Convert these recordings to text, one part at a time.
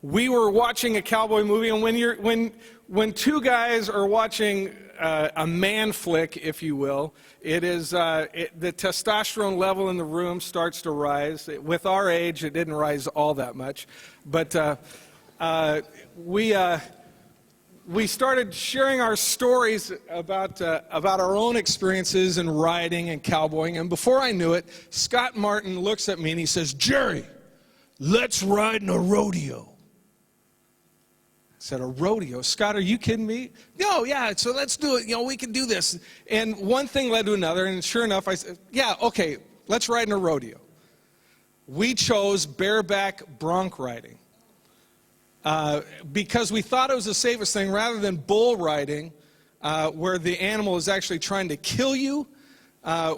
we were watching a cowboy movie, and when two guys are watching a man flick, if you will, it is the testosterone level in the room starts to rise. With our age, it didn't rise all that much, but we started sharing our stories about our own experiences in riding and cowboying, and before I knew it, Scott Martin looks at me and he says, "Jerry, let's ride in a rodeo." I said, "A rodeo? Scott, are you kidding me?" "No, yeah, so let's do it. We can do this." And one thing led to another, and sure enough, I said, "Yeah, okay, let's ride in a rodeo." We chose bareback bronc riding because we thought it was the safest thing rather than bull riding, where the animal is actually trying to kill you.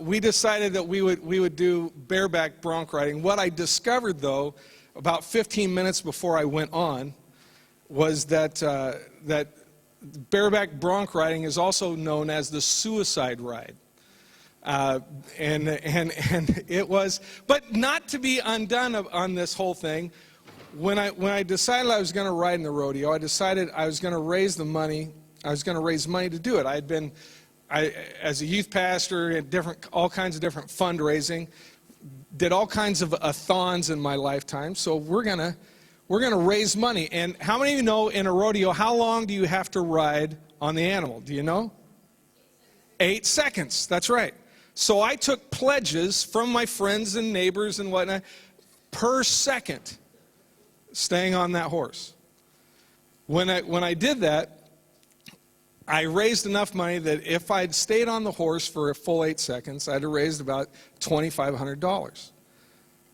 We decided that we would do bareback bronc riding. What I discovered, though, about 15 minutes before I went on, was that bareback bronc riding is also known as the suicide ride. And it was, but not to be undone on this whole thing. When I decided I was going to ride in the rodeo, I decided I was going to raise the money. I was going to raise money to do it. As a youth pastor, at all kinds of different fundraising, did all kinds of a-thons in my lifetime. So we're gonna raise money. And how many of you know in a rodeo, how long do you have to ride on the animal? Do you know? 8 seconds. That's right. So I took pledges from my friends and neighbors and whatnot per second staying on that horse. When I did that, I raised enough money that if I'd stayed on the horse for a full 8 seconds, I'd have raised about $2,500.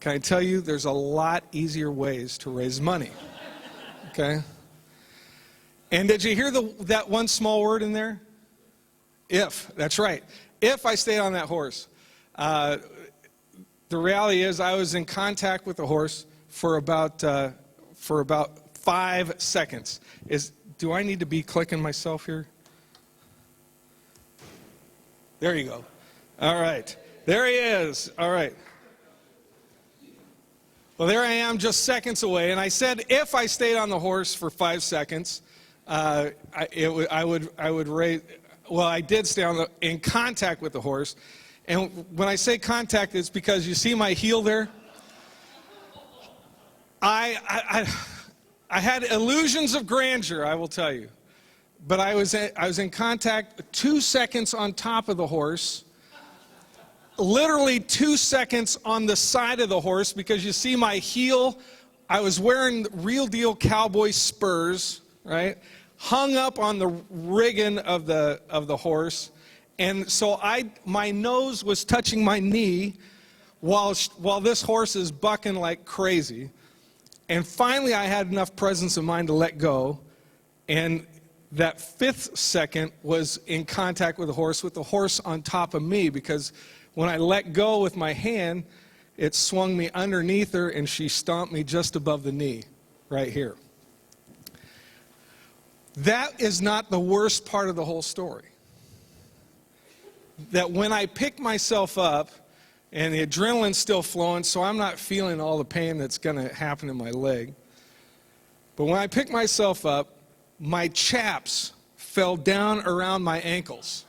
Can I tell you, there's a lot easier ways to raise money, okay? And did you hear that one small word in there? If, that's right. If I stayed on that horse. The reality is I was in contact with the horse for about 5 seconds. Do I need to be clicking myself here? There you go. All right. There he is. All right. Well, there I am just seconds away. And I said if I stayed on the horse for 5 seconds, I would raise. Well, I did stay in contact with the horse. And when I say contact, it's because you see my heel there? I had illusions of grandeur, I will tell you. But I was in contact 2 seconds on top of the horse, literally 2 seconds on the side of the horse, because you see my heel, I was wearing real deal cowboy spurs, right? Hung up on the rigging of the horse. And so my nose was touching my knee while this horse is bucking like crazy. And finally I had enough presence of mind to let go, and that 5th second was in contact with the horse on top of me, because when I let go with my hand, it swung me underneath her and she stomped me just above the knee, right here. That is not the worst part of the whole story. That when I pick myself up, and the adrenaline's still flowing, so I'm not feeling all the pain that's going to happen in my leg. But when I pick myself up, my chaps fell down around my ankles.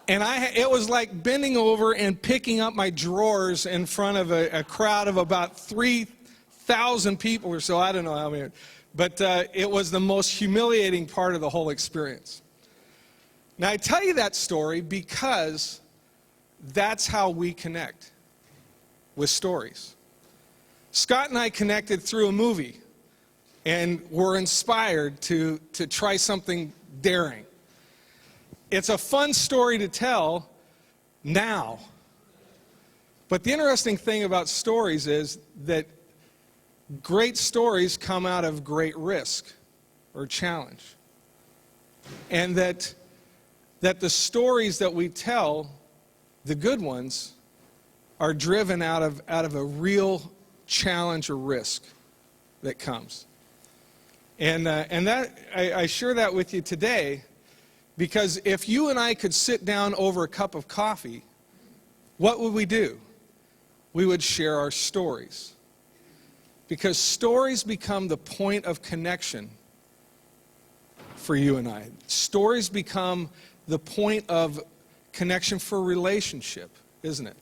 And it was like bending over and picking up my drawers in front of a crowd of about 3,000 people or so. I don't know how many. But it was the most humiliating part of the whole experience. Now, I tell you that story because that's how we connect with stories. Scott and I connected through a movie and were inspired to try something daring. It's a fun story to tell now. But the interesting thing about stories is that great stories come out of great risk or challenge. And that the stories that we tell, the good ones, are driven out of a real challenge or risk that comes. And that I share that with you today, because if you and I could sit down over a cup of coffee, what would we do? We would share our stories. Because stories become the point of connection for you and I. Stories become the point of connection for relationship, isn't it?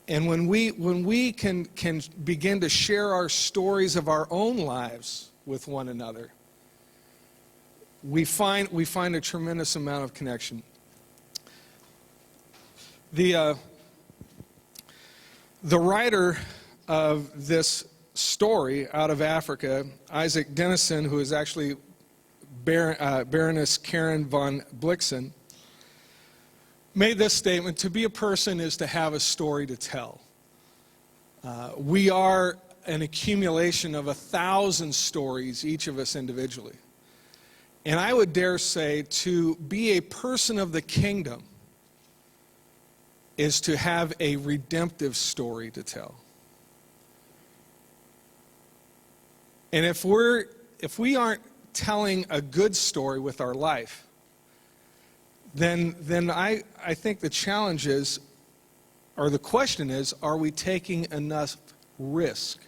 And when we can begin to share our stories of our own lives with one another, we find a tremendous amount of connection. The writer of this story out of Africa, Isaac Denison, who is actually Baroness Karen von Blixen, made this statement: to be a person is to have a story to tell. We are an accumulation of 1,000 stories, each of us individually. And I would dare say to be a person of the kingdom is to have a redemptive story to tell. And if we aren't telling a good story with our life, then I think the challenge is, or the question is, are we taking enough risk?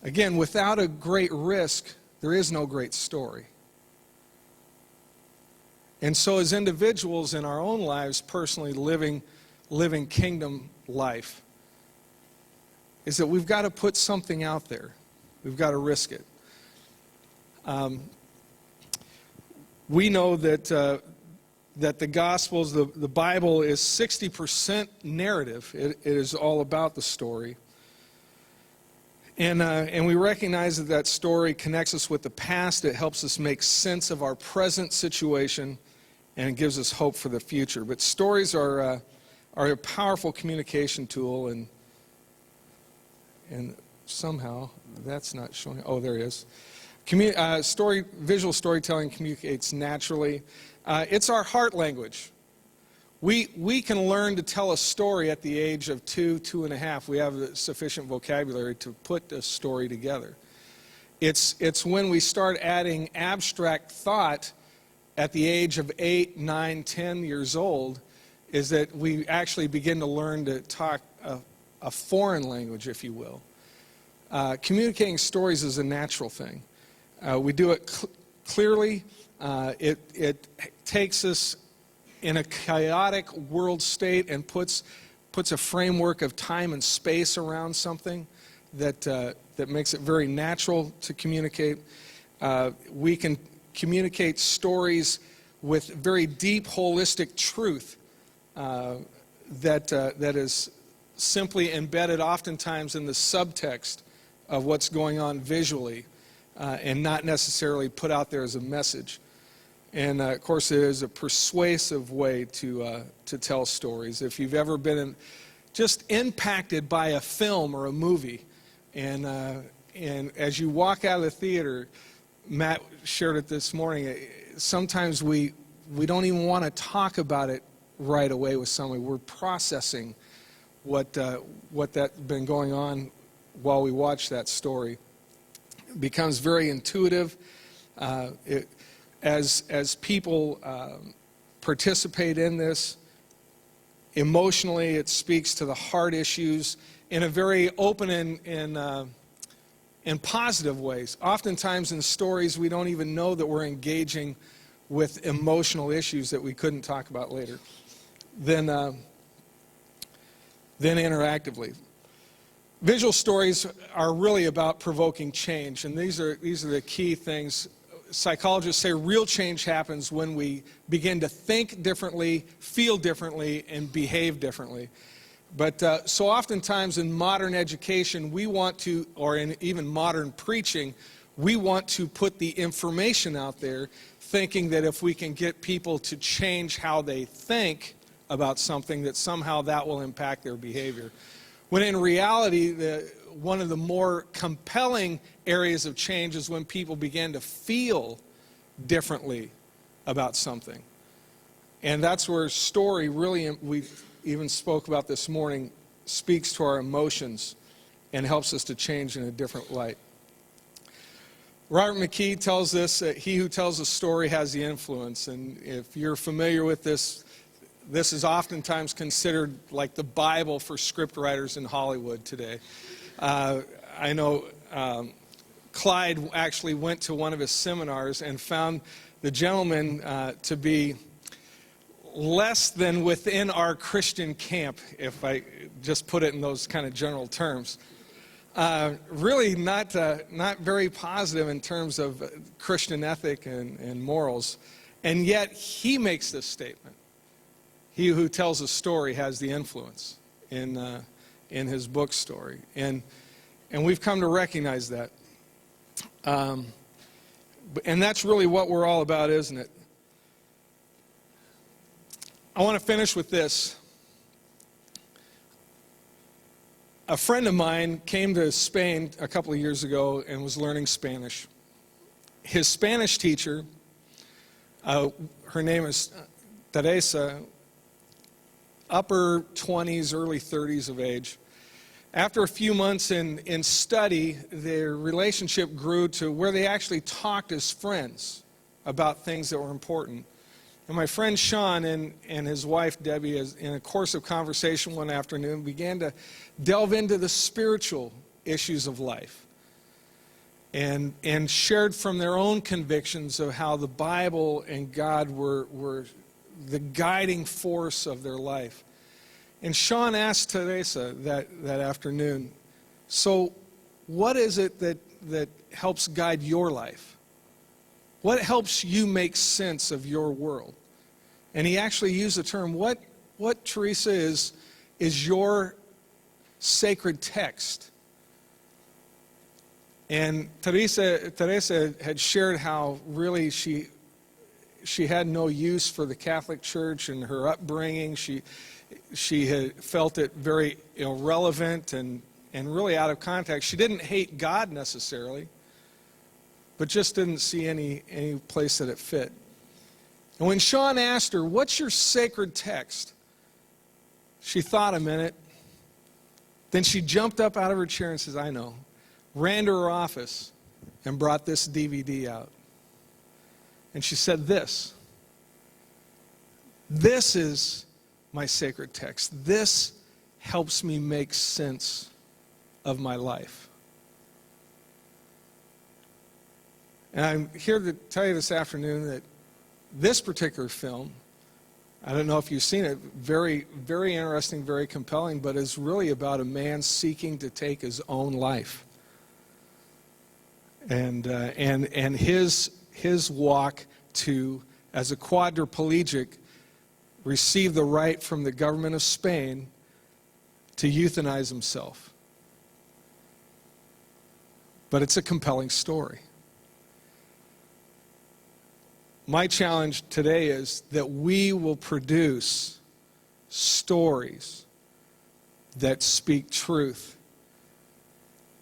Again, without a great risk, there is no great story. And so as individuals in our own lives, personally living kingdom life, is that we've got to put something out there. We've got to risk it. We know that the Gospels, the Bible, is 60% narrative. It is all about the story. And we recognize that story connects us with the past. It helps us make sense of our present situation, and it gives us hope for the future. But stories are a powerful communication tool, and somehow that's not showing. Oh, there it is. Visual storytelling communicates naturally. It's our heart language. We can learn to tell a story at the age of 2.5. We have sufficient vocabulary to put a story together. It's when we start adding abstract thought at the age of 8, 9, 10 years old is that we actually begin to learn to talk a foreign language, if you will. Communicating stories is a natural thing. We do it clearly. It takes us in a chaotic world state and puts a framework of time and space around something that makes it very natural to communicate. We can communicate stories with very deep, holistic truth that is simply embedded oftentimes in the subtext of what's going on visually, and not necessarily put out there as a message. And of course, it is a persuasive way to tell stories. If you've ever been just impacted by a film or a movie, and as you walk out of the theater, Matt shared it this morning, sometimes we don't even want to talk about it right away with somebody. We're processing what that's been going on while we watch that story. It becomes very intuitive. As people participate in this, emotionally it speaks to the heart issues in a very open and positive ways. Oftentimes in stories we don't even know that we're engaging with emotional issues that we couldn't talk about later. Then interactively. Visual stories are really about provoking change, and these are the key things. Psychologists say real change happens when we begin to think differently, feel differently, and behave differently. But so oftentimes in modern education, we want to, or in even modern preaching, we want to put the information out there thinking that if we can get people to change how they think about something, that somehow that will impact their behavior. When in reality, one of the more compelling areas of change is when people begin to feel differently about something. And that's where story really, we even spoke about this morning, speaks to our emotions and helps us to change in a different light. Robert McKee tells us that he who tells a story has the influence. And if you're familiar with this this is oftentimes considered like the Bible for script writers in Hollywood today. I know Clyde actually went to one of his seminars and found the gentleman to be less than within our Christian camp, if I just put it in those kind of general terms. Really not very positive in terms of Christian ethic and morals. And yet he makes this statement. He who tells a story has the influence in his book story. And we've come to recognize that. And that's really what we're all about, isn't it? I want to finish with this. A friend of mine came to Spain a couple of years ago and was learning Spanish. His Spanish teacher, her name is Teresa, upper 20s, early 30s of age. After a few months in study, their relationship grew to where they actually talked as friends about things that were important. And my friend Sean and his wife Debbie, in a course of conversation one afternoon, began to delve into the spiritual issues of life and shared from their own convictions of how the Bible and God were the guiding force of their life. And Sean asked Teresa that afternoon, so what is it that helps guide your life? What helps you make sense of your world? And he actually used the term, what Teresa, is your sacred text? And Teresa had shared how really she had no use for the Catholic Church and her upbringing. She had felt it very irrelevant and really out of context. She didn't hate God necessarily, but just didn't see any place that it fit. And when Sean asked her, what's your sacred text? She thought a minute. Then she jumped up out of her chair and says, I know. Ran to her office and brought this DVD out. And she said this. This is my sacred text. This helps me make sense of my life. And I'm here to tell you this afternoon that this particular film, I don't know if you've seen it, very, very interesting, very compelling, but is really about a man seeking to take his own life. And his walk to, as a quadriplegic, receive the right from the government of Spain to euthanize himself. But it's a compelling story. My challenge today is that we will produce stories that speak truth,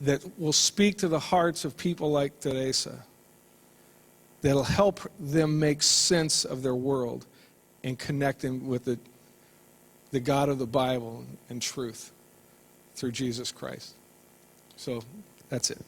that will speak to the hearts of people like Teresa, that'll help them make sense of their world and connect them with the God of the Bible and truth through Jesus Christ. So that's it.